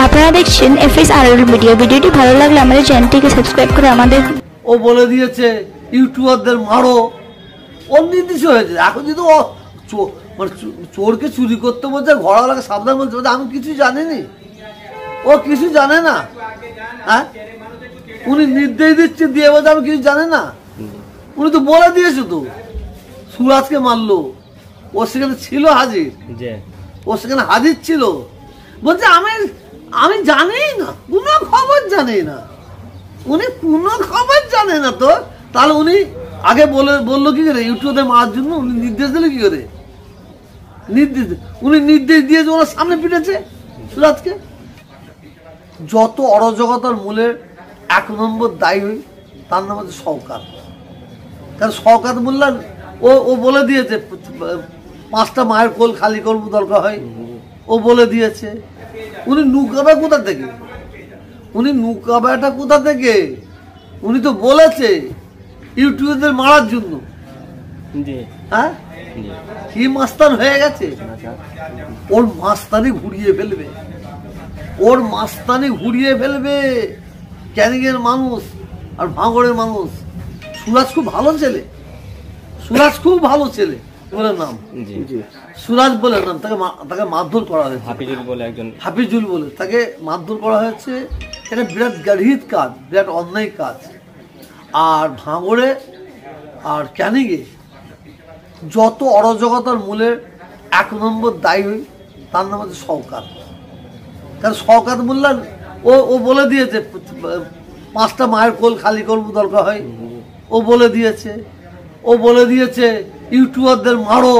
আপনারা দেখছেন FSRL media. ভিডিওটি ভালো লাগলে আমাদের চ্যানেলটিকে সাবস্ক্রাইব করে আমাদের ও বলে দিয়েছে ইউটিউবারদের মারো, ওর নির্দেশ হয়েছে। এখন যদি ও মানে চোরকে চুরি করতে বলছে, ঘরওয়ালাকে সাবধান বলছে, আমি কিছু জানিনি, ও কিছু জানে না। হ্যাঁ, উনি নির্দেশ দিচ্ছে, দিয়ে বলছে আমি কিছু জানে না। উনি তো বলে দিয়েছে তো, সুরাজকে মারলো, ও সেখানে ছিল হাজির, ও সেখানে হাজির ছিল, বলছে আমি জানি না, কোনো খবর জানি না। উনি কোনো খবর জানে না তো, তাহলে উনি আগে বললো কি করে ইউটিউবে মারার জন্য? উনি নির্দেশ দিলে কি করে? উনি নির্দেশ দিয়ে ওনার সামনে পিটেছে সুরাজকে। যত অরাজকতার মূলের 1 নম্বর দায়ী হই, তার নাম হচ্ছে শওকত। কারণ শওকত মোল্লা ও বলে দিয়েছে 5টা মায়ের কোল খালি করবো দরকার হয়, ও বলে দিয়েছে। উনি নুকাবে কোথা থেকে? কোথা থেকে? উনি তো বলেছে ইউটিউবারদের মারার জন্য। হ্যাঁ, কি মাস্তান হয়ে গেছে, ওর মাস্তানি ঘুরিয়ে ফেলবে, ক্যানিংয়ের মানুষ আর ভাঙড়ের মানুষ। সুরাজ খুব ভালো ছেলে, বলে নাম সুরাজ বলে নাম, তাকে মারধর করা হয়েছে। হাফিজুল বলে তাকে মারধর করা হয়েছে। এটা বিরাট গাঢ়িত কাজ, বিরাট অন্যায় কাজ। আর ভাঙড়ে আর ক্যানিংয়ে যত অরাজকতার মূলের 1 নম্বর দায়ী হই, তার নাম হচ্ছে শওকত। কারণ শওকত মোল্লা ও বলে দিয়েছে 5টা মায়ের কোল খালি করবো দরকার হয়, ও বলে দিয়েছে ইউটিউবারদের মারো,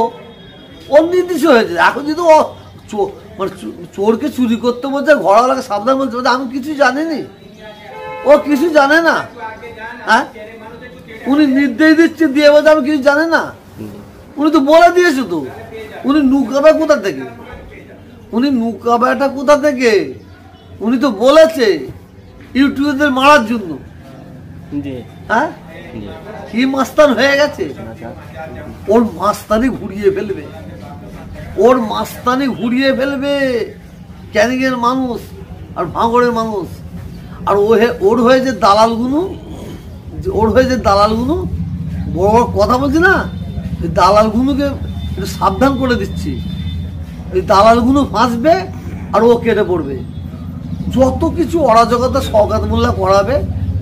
ওর নির্দেশ হয়েছে। এখন যদি ও মানে চোরকে চুরি করতে বলছে, ঘরওয়ালাকে সাবধান বলছে, আমি কিছু জানিনি, ও কিছু জানে না। হ্যাঁ, উনি নির্দেশ দিচ্ছে, দিয়ে বলছে আমি কিছু জানে না। উনি তো বলে দিয়েছে তো, উনি নুকাবে কোথা থেকে? উনি তো বলেছে ইউটিউবারদের মারার জন্য। হ্যাঁ, কি মাস্তান হয়ে গেছে, ওর মাস্তানি ঘুরিয়ে ফেলবে, ক্যানিংয়ের মানুষ আর ভাঙড়ের মানুষ। আর ওর হয়ে যে দালালগুলো বড় বড় কথা বলছে না, এই দালালগুলোকে একটু সাবধান করে দিচ্ছি। এই দালালগুলো ফাঁসবে আর ও কেটে পড়বে। যত কিছু অরাজকতা শওকত মোল্লা করাবে,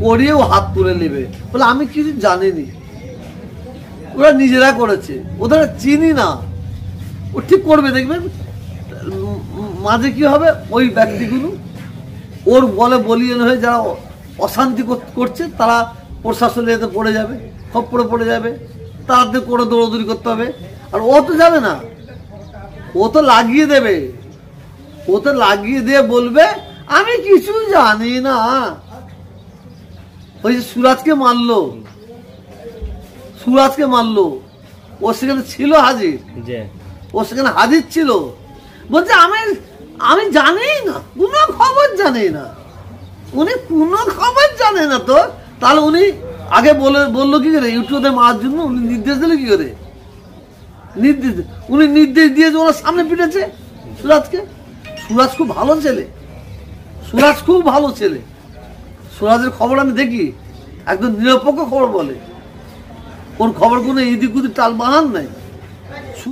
করিয়েও হাত তুলে নেবে, বলে আমি কিছু জানিনি। ওরা নিজেরা করেছে, ওদের চিনি না। ও ঠিক করবে, দেখবেন মাঝে কি হবে, ওই ব্যক্তিগুলো ওর বলিয়ে হয়ে যারা অশান্তি করছে, তারা প্রশাসনের এতে পড়ে যাবে, খপ্পরে পড়ে যাবে, তাদের করে দৌড়দৌড়ি করতে হবে। আর ও তো যাবে না, ও তো লাগিয়ে দিয়ে বলবে আমি কিছু জানি না। ওই যে সুরাজকে মারলো, ও সেখানে ছিল হাজির, ছিল, বলছে আমি জানি না, কোনো খবর জানি না। উনি কোনো খবর জানে না তো, তাহলে উনি আগে বললো কি করে ইউটিউবে মারার জন্য? উনি নির্দেশ দিলে কি করে? উনি নির্দেশ দিয়ে ওনার সামনে পিটেছে সুরাজকে। সুরাজ খুব ভালো ছেলে, সুরাজের খবর আমি দেখি, একদম নিরপেক্ষ খবর বলে, ওর খবর কোনো ইদিক উদিক টাল বাহান নাই।